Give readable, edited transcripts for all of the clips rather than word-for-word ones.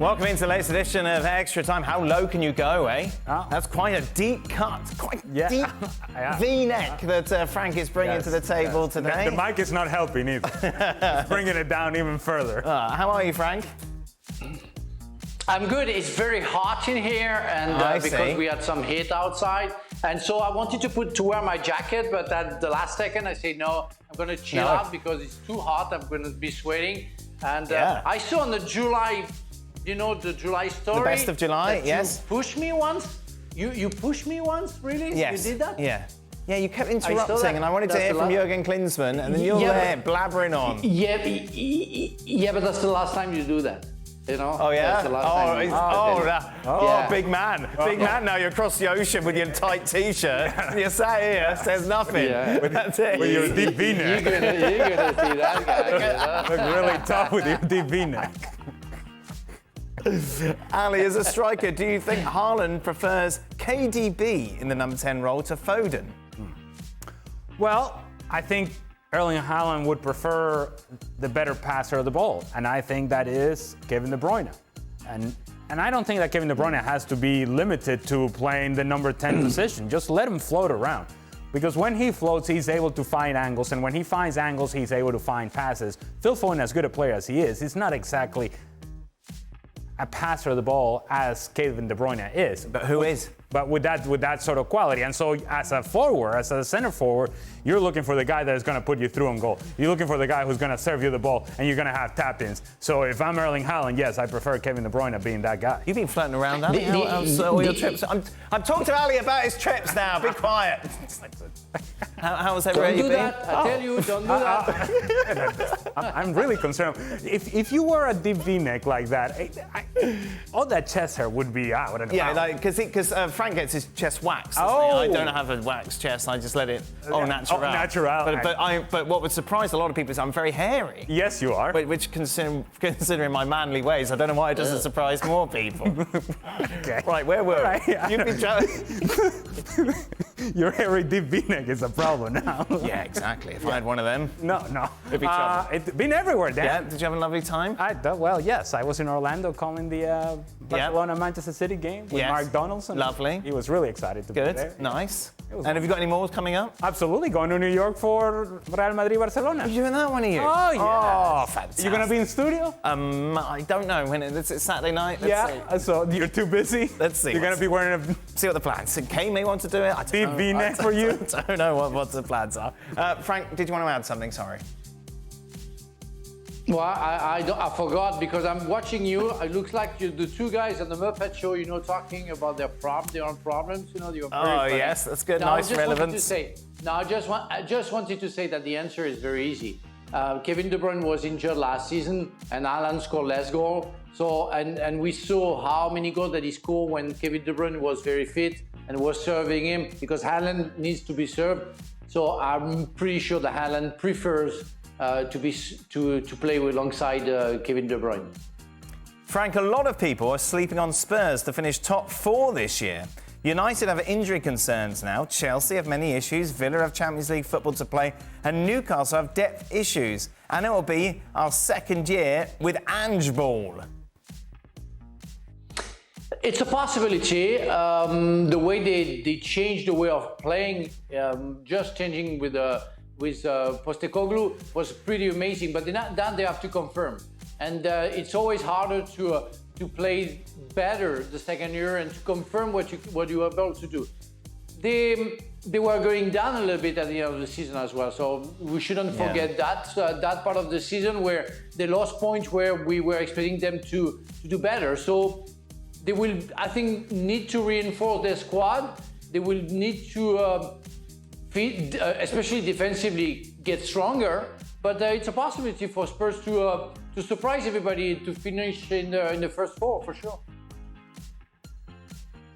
Welcome into the latest edition of Extra Time. How low can you go, eh? Oh. That's quite a deep cut, quite Yeah. deep Yeah. V-neck that Frank is bringing to the table today. The mic is not helping either. It's bringing it down even further. How are you, Frank? I'm good. It's very hot in here, and because we had some heat outside, and so I wanted to wear my jacket, but at the last second I said no. I'm going to chill out because it's too hot. I'm going to be sweating, and I saw on the July, the July story. The best of July, yes. You pushed me once. You pushed me once, really? Yes. You did that? Yeah. Yeah, you kept interrupting, and I wanted to hear from Jurgen Klinsmann, and then you're there blabbering on. Yeah, but that's the last time you do that. Oh yeah. Yeah. Big man. Big man. Now you're across the ocean with your tight T-shirt. You sat here, says nothing. Yeah. That's it. With your deep V-neck. You're gonna see that guy. Look really tough with your deep V-neck. Ali, as a striker, do you think Haaland prefers KDB in the number 10 role to Foden? Well, I think Erling Haaland would prefer the better passer of the ball, and I think that is Kevin De Bruyne. And I don't think that Kevin De Bruyne has to be limited to playing the number 10 position. Just let him float around. Because when he floats, he's able to find angles, and when he finds angles, he's able to find passes. Phil Foden, as good a player as he is, he's not exactly a passer of the ball as Kevin De Bruyne is. But who is? But with that sort of quality. And so as a forward, as a center forward, you're looking for the guy that is going to put you through on goal. You're looking for the guy who's going to serve you the ball, and you're going to have tap-ins. So if I'm Erling Haaland, yes, I prefer Kevin De Bruyne being that guy. You've been floating around, Ali. How's all your trips? I'm talking to Ali about his trips now. Be quiet. How was everywhere you've been? I tell you, don't do that. I'm really concerned. If you were a deep V-neck like that, all that chest hair would be out. Yeah, because Frank gets his chest waxed. I don't have a waxed chest. I just let it natural. Natural. But what would surprise a lot of people is I'm very hairy. Yes, you are. Which, considering my manly ways, I don't know why it doesn't surprise more people. Okay. Right, where were we? Right, yeah. You've been Your hairy deep V-neck is a problem now. Yeah, exactly. If I had one of them. No. It'd be trouble. It's been everywhere, Dan. Yeah, did you have a lovely time? Well, yes. I was in Orlando calling the Barcelona-Manchester City game with Mark Donaldson. Lovely. He was really excited to be there. Good, nice. And have you got any more coming up? Absolutely. Going to New York for Real Madrid-Barcelona. You're doing that one, are you? Oh, yeah. Oh, fantastic. You going to be in studio? I don't know. When it's Saturday night? Let's see. So you're too busy? Let's see. You're going to be wearing See what the plans are. Kay may want to do it. I deep V-neck for you? I don't know what the plans are. Frank, did you want to add something? Sorry. Well, I forgot because I'm watching you. It looks like you're the two guys on the Muppet Show, talking about their own problems. You're very funny. Yes, that's good. Now, nice relevance. I just wanted to say that the answer is very easy. Kevin De Bruyne was injured last season, and Haaland scored less goals. So, and we saw how many goals that he scored when Kevin De Bruyne was very fit and was serving him, because Haaland needs to be served. So I'm pretty sure that Haaland prefers to play alongside Kevin De Bruyne. Frank, a lot of people are sleeping on Spurs to finish top 4 this year. United have injury concerns now. Chelsea have many issues. Villa have Champions League football to play. And Newcastle have depth issues. And it will be our second year with Ange Ball. It's a possibility. The way they changed the way of playing, just changing with Postecoglou was pretty amazing. But then they have to confirm, and it's always harder to play better the second year and to confirm what you are able to do. They were going down a little bit at the end of the season as well, so we shouldn't forget that part of the season where they lost points where we were expecting them to do better. So they will, I think, need to reinforce their squad. They will need to, especially defensively, get stronger. But it's a possibility for Spurs to surprise everybody, to finish in the first 4 for sure.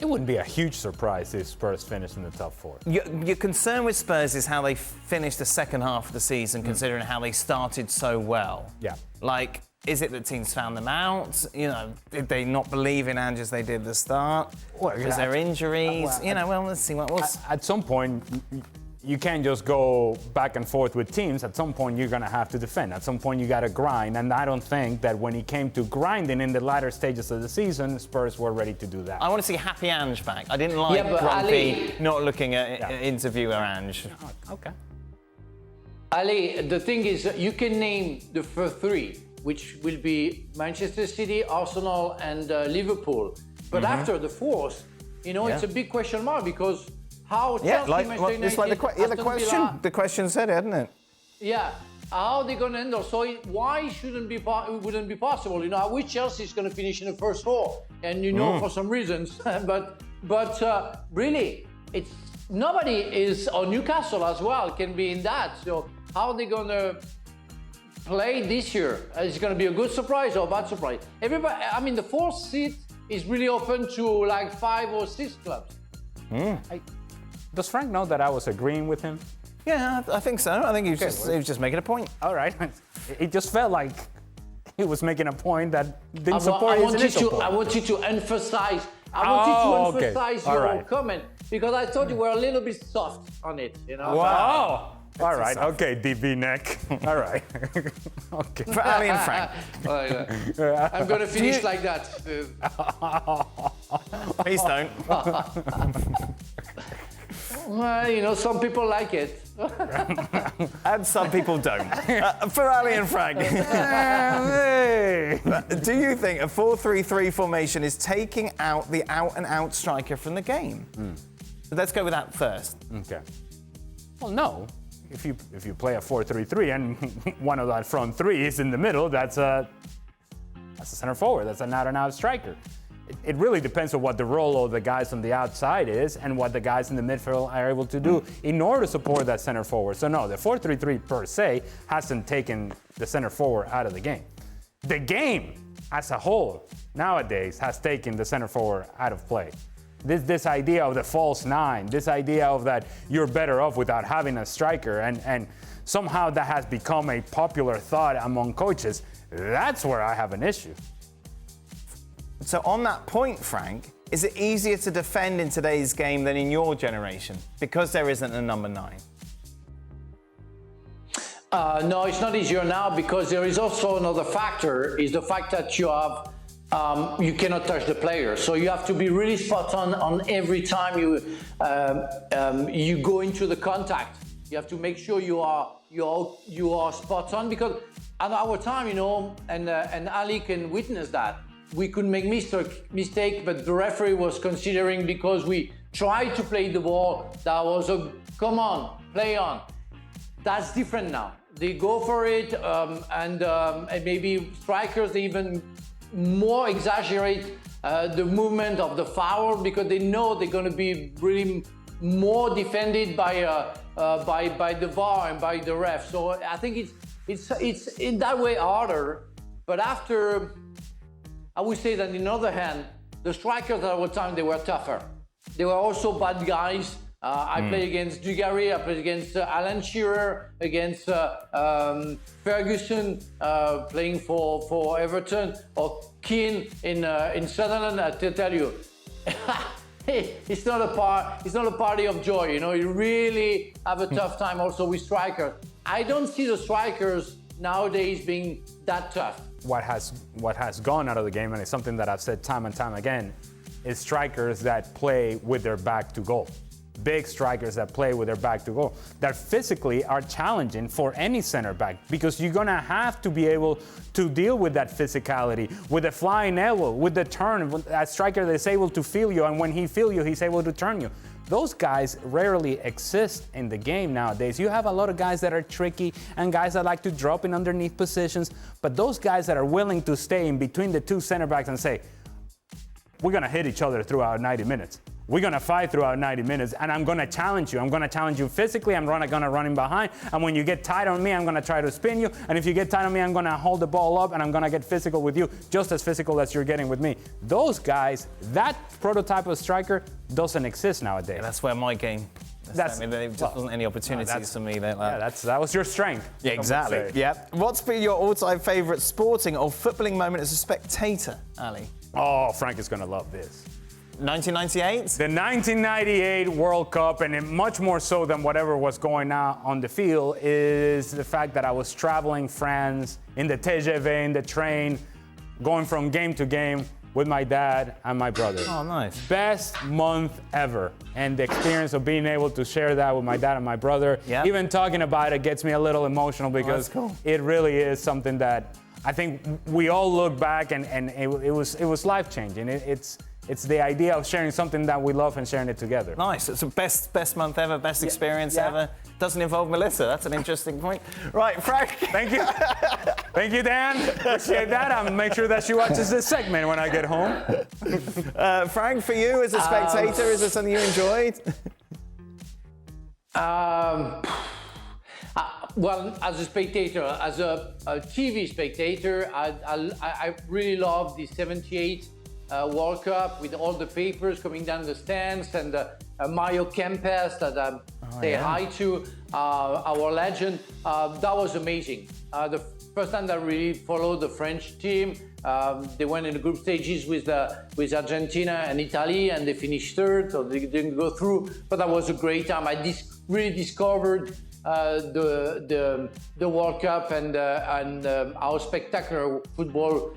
It wouldn't be a huge surprise if Spurs finished in the top 4. Your concern with Spurs is how they finished the second half of the season, considering how they started so well. Yeah. Like, is it that teams found them out? Did they not believe in Ange as they did at the start? Was there injuries? Let's see what was. At some point, you can't just go back and forth with teams. At some point, you're going to have to defend. At some point, you got to grind. And I don't think that when it came to grinding in the latter stages of the season, Spurs were ready to do that. I want to see Happy Ange back. I didn't like grumpy, Ali, not looking at interviewer Ange. Okay. Ali, the thing is, you can name the first three, which will be Manchester City, Arsenal, and Liverpool. But after the fourth, it's a big question mark because how Chelsea, Manchester United, it's like the question said it, hadn't it? Yeah, how are they going to handle? So why it wouldn't be possible? I wish Chelsea is going to finish in the first four, and for some reasons, but really, it's nobody is, or Newcastle as well can be in that. So how are they going to play this year? Is it going to be a good surprise or a bad surprise? Everybody, the fourth seat is really open to like 5 or 6 clubs. Does Frank know that I was agreeing with him? Yeah, I think so. I think he was just making a point. All right. It just felt like he was making a point that didn't support his initial point. I want you to emphasize. Your comment because I thought you were a little bit soft on it. Wow. All right. Okay, DB neck. All right. Okay. For Ali and Frank. I'm going to finish like that. Please don't. Well, some people like it. And some people don't. For Ali and Frank. Do you think a 4-3-3 formation is taking out the out-and-out striker from the game? Let's go with that first. Okay. Well, no. If you play a 4-3-3 and one of that front three is in the middle, that's a center forward. That's an out-and-out striker. It really depends on what the role of the guys on the outside is and what the guys in the midfield are able to do in order to support that center forward. So no, the 4-3-3 per se hasn't taken the center forward out of the game. The game as a whole nowadays has taken the center forward out of play. This idea of the false nine, this idea of that you're better off without having a striker, and somehow that has become a popular thought among coaches. That's where I have an issue. So on that point, Frank, is it easier to defend in today's game than in your generation because there isn't a number 9? No, it's not easier now because there is also another factor, is the fact that you have you cannot touch the player, so you have to be really spot on every time you go into the contact. You have to make sure you are spot on because at our time, and Ali can witness that. We could make mistake, but the referee was considering because we tried to play the ball. That was come on, play on. That's different now. They go for it, and maybe strikers they even more exaggerate the movement of the foul because they know they're going to be really more defended by the VAR and by the ref. So I think it's in that way harder. But after, I would say that on the other hand, the strikers at our time, they were tougher. They were also bad guys. I played against Dugarry, I played against Alan Shearer, against Ferguson playing for Everton, or Keane in Sunderland. I tell you, it's not a party of joy. You really have a tough time also with strikers. I don't see the strikers nowadays being that tough. What has gone out of the game, and it's something that I've said time and time again, is strikers that play with their back to goal. Big strikers that play with their back to goal, that physically are challenging for any center back, because you're going to have to be able to deal with that physicality, with the flying elbow, with the turn, with that striker that's able to feel you, and when he feels you, he's able to turn you. Those guys rarely exist in the game nowadays. You have a lot of guys that are tricky and guys that like to drop in underneath positions, but those guys that are willing to stay in between the two center backs and say, we're going to hit each other throughout 90 minutes. We're going to fight throughout 90 minutes, and I'm going to challenge you. I'm going to challenge you physically. I'm going to run in behind. And when you get tight on me, I'm going to try to spin you. And if you get tight on me, I'm going to hold the ball up, and I'm going to get physical with you, just as physical as you're getting with me. Those guys, that prototype of striker doesn't exist nowadays. Yeah, that's where my game... there just wasn't any opportunities for me there. That was your strength. Yeah, exactly. Yeah. What's been your all-time favourite sporting or footballing moment as a spectator, Ali? Oh, Frank is going to love this. 1998? The 1998 World Cup, and much more so than whatever was going on the field, is the fact that I was traveling France in the TGV, in the train, going from game to game with my dad and my brother. Oh, nice. Best month ever. And the experience of being able to share that with my dad and my brother, even talking about it gets me a little emotional because it really is something that I think we all look back and it was life-changing. It's the idea of sharing something that we love and sharing it together. Nice. It's the best month ever, best experience ever. Doesn't involve Melissa. That's an interesting point. Right, Frank. Thank you. Thank you, Dan. Appreciate that. I'll make sure that she watches this segment when I get home. Frank, for you as a spectator, is there something you enjoyed? Well, as a spectator, as a TV spectator, I really love the 78 World Cup with all the papers coming down the stands and Mario Kempes that I say hi to, our legend. That was amazing. The first time that I really followed the French team, they went in the group stages with Argentina and Italy, and they finished third, so they didn't go through. But that was a great time. I really discovered the World Cup and how spectacular football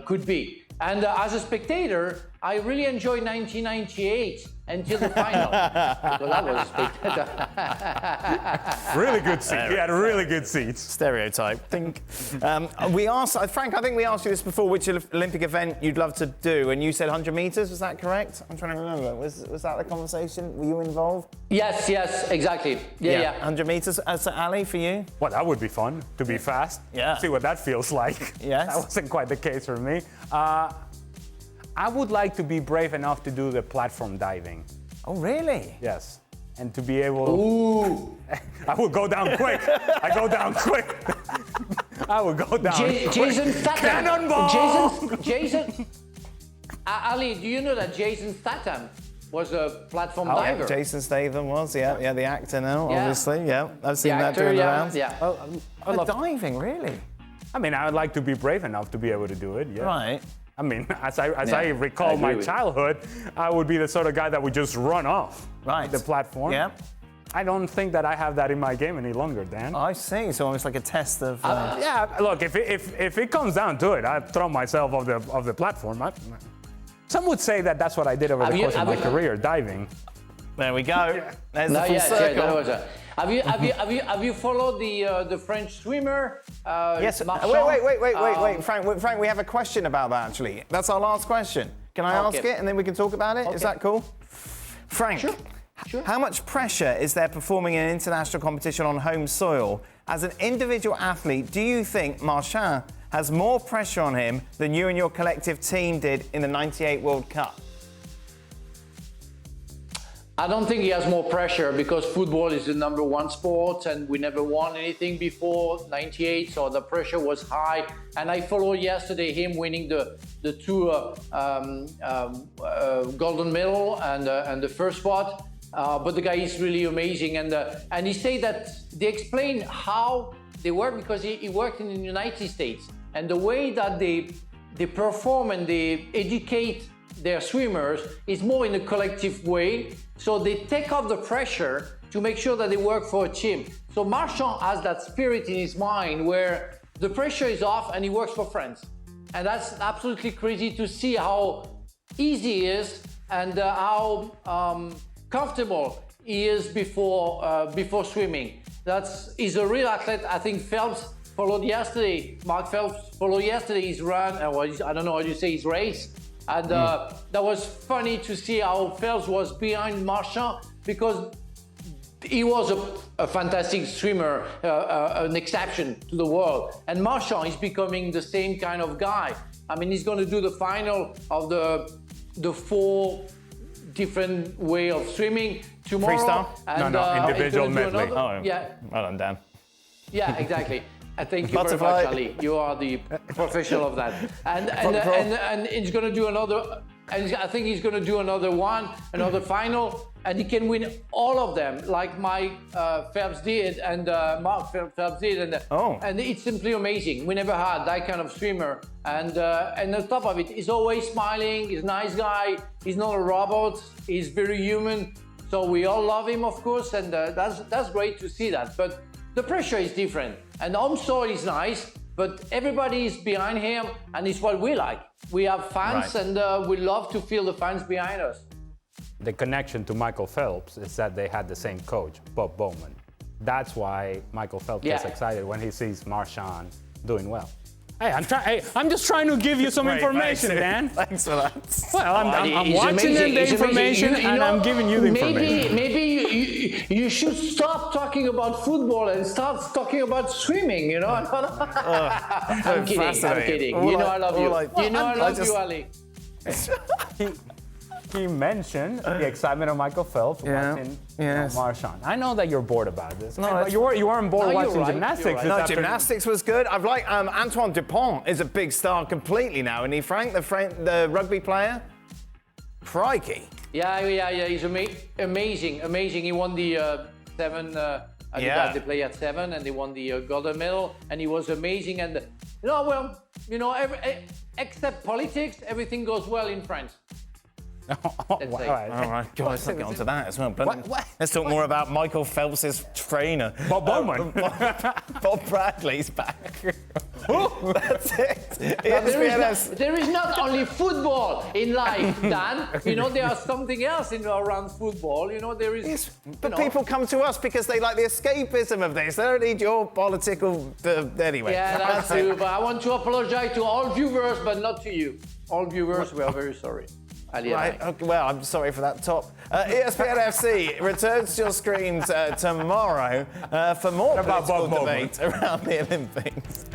could be. And as a spectator, I really enjoyed 1998 until the final. Because that was a spectator. Really good seats. We had really good seats. Stereotype. Frank, I think we asked you this before, which Olympic event you'd love to do, and you said 100 meters. Was that correct? I'm trying to remember. Was that the conversation? Were you involved? Yes, exactly. Yeah. 100 meters. As Ali, for you? Well, that would be fun to be fast. Yeah. See what that feels like. Yes. That wasn't quite the case for me. I would like to be brave enough to do the platform diving. Oh, really? Yes. And to be able to... Ooh. I would go down quick. I go down quick. I would go down quick. Jason Statham. Cannonball! Jason... Ali, do you know that Jason Statham was a platform diver? Jason Statham was, the actor now, obviously. Yeah, I've seen that actor, doing the rounds. Yeah. I love diving, really? I mean, I would like to be brave enough to be able to do it, yeah. Right. I mean, as I recall my childhood, I would be the sort of guy that would just run off the platform. Yeah. I don't think that I have that in my game any longer, Dan. Oh, I see. So almost like a test of. Yeah. Look, if it comes down to it, I'd throw myself off the platform. Some would say that that's what I did over the course of my career, diving. There we go. There's the full circle. Have you followed the French swimmer? Yes. Wait, Frank. We have a question about that actually. That's our last question. Can I ask it and then we can talk about it? Okay. Is that cool? Frank, Sure. How much pressure is there performing in international competition on home soil? As an individual athlete, do you think Marchand has more pressure on him than you and your collective team did in the '98 World Cup? I don't think he has more pressure because football is the #1 sport and we never won anything before '98, so the pressure was high. And I followed yesterday him winning the two golden medal and the first spot. But the guy is really amazing, and he said that they explain how they work because he worked in the United States, and the way that they perform and they educate their swimmers is more in a collective way. So they take off the pressure to make sure that they work for a team. So Marchand has that spirit in his mind where the pressure is off and he works for friends. And that's absolutely crazy to see how easy he is and how comfortable he is before swimming. He's a real athlete. I think Phelps followed yesterday. Mark Phelps followed yesterday his run, I don't know how you say his race. And that was funny to see how Phelps was behind Marchand because he was a fantastic swimmer, an exception to the world. And Marchand is becoming the same kind of guy. I mean, he's going to do the final of the 4 different way of swimming tomorrow. Freestyle? And, no, individual medley. Well done, Dan. Yeah, exactly. Thank you very much, Ali. You are the professional of that. And he's going to do and I think he's going to do another final, and he can win all of them, like Mike Phelps did, and Mark Phelps did, and it's simply amazing. We never had that kind of swimmer, and on top of it, he's always smiling. He's a nice guy. He's not a robot. He's very human. So we all love him, of course, and that's great to see that. But the pressure is different, and home soil is nice. But everybody is behind him, and it's what we like. We have fans, and we love to feel the fans behind us. The connection to Michael Phelps is that they had the same coach, Bob Bowman. That's why Michael Phelps gets excited when he sees Marchand doing well. Hey, I'm just trying to give you some information, Dan. Thanks for that. Well, I'm watching the information, and I'm giving you the information. Maybe you should stop talking about football and start talking about swimming, you know? I'm kidding. You know I love you. I love you, Ali. He mentioned the excitement of Michael Phelps watching Marchand. I know that you're bored about this, but you weren't bored watching gymnastics. No, gymnastics was good. I've liked Antoine Dupont is a big star completely now, isn't he, Frank? The rugby player? Crikey. Yeah, he's amazing. He won the 7, they play at 7, and they won the gold medal, and he was amazing. And, except politics, everything goes well in France. All right, God, let's not get onto that as well. But let's talk more about Michael Phelps' trainer. Bob Bowman. Bob Bradley's back. That's it. There is not only football in life, Dan. There's something else around football. There is. Yes, but people come to us because they like the escapism of this. They don't need your political. Anyway. Yeah, that's true. But I want to apologize to all viewers, but not to you. All viewers, we are very sorry. Right. Okay, well, I'm sorry for that top. ESPN FC returns to your screens tomorrow for more political debate around the Olympics.